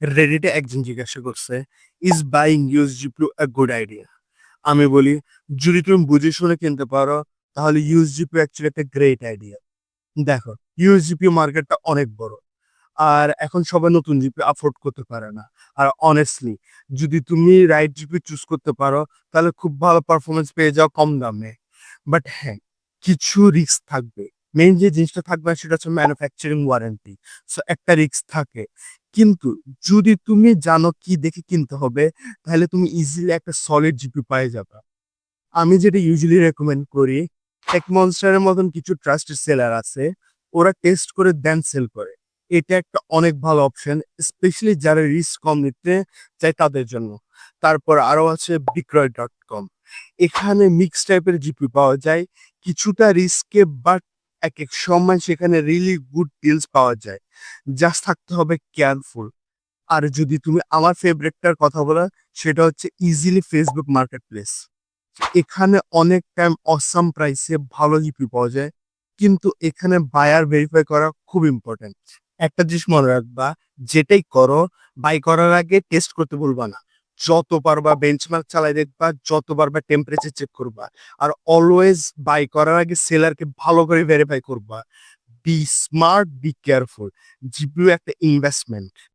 রেডিটে একজন জিজ্ঞাসা করছে, "is buying used GPU a good idea?" আমি বলি, "যদি তুমি বুঝে শুনে কিনতে পারো, তাহলে ইউজড জিপিইউ অ্যাকচুয়ালি একটা গ্রেট আইডিয়া।" দেখো, ইউজড জিপিইউ মার্কেটটা অনেক বড়। আর এখন সবাই নতুন জিপিইউ অ্যাফোর্ড করতে পারে না। আর honestly যদি তুমি রাইট জিপিইউ চুজ করতে পারো, তাহলে খুব ভালো পারফরম্যান্স পেয়ে যাও কম দামে। বাট হ্যাঁ, কিছু রিস্ক থাকবে। মেইন যে জিনিসটা থাকবে না সেটা হচ্ছে ম্যানুফ্যাকচারিং ওয়ারেন্টি। সো একটা রিস্ক থাকে। কিন্তু যদি তুমি জানো কি দেখে কিনতে হবে, তাহলে তুমি ইজিলি একটা সলিড জিপিইউ পেয়ে যাবা। আমি যেটা ইউজুয়ালি রেকমেন্ড করি, টেকমনস্টার এর মতন কিছু ট্রাস্টেড সেলার আছে। ওরা টেস্ট করে দেন সেল করে। এটা একটা অনেক ভালো অপশন, স্পেশালি যারা রিস্ক কম নিতে চায় তাদের জন্য। তারপর আরো আছে বিক্রয়.কম। এখানে মিক্স টাইপের জিপি পাওয়া যায়। কিছুটা রিস্কে বাট একেক সময় সেখানে রিয়েলি গুড ডিলস পাওয়া যায়। জাস্ট থাকতে হবে কেয়ারফুল। আর যদি তুমি আমার ফেভারিটটার কথা বলা, সেটা হচ্ছে ইজিলি ফেসবুক মার্কেটপ্লেস। এখানে অনেক টাইম অসাম প্রাইসে ভালো জিপি পাওয়া যায়। কিন্তু এখানে বায়ার ভেরিফাই করা খুব ইম্পোর্টেন্ট। একটা জিনিস মনে রাখবা, যেটাই করো, বাই করার আগে টেস্ট করতে ভুলবা না। যত পারবা বেঞ্চমার্ক চালায় দেখবা, যত পারবা টেম্পারেচার চেক করবা। আর অলওয়েজ বাই করার আগে সেলারকে ভালো করে ভেরিফাই করবা। Be smart, be careful. GPU একটা ইনভেস্টমেন্ট।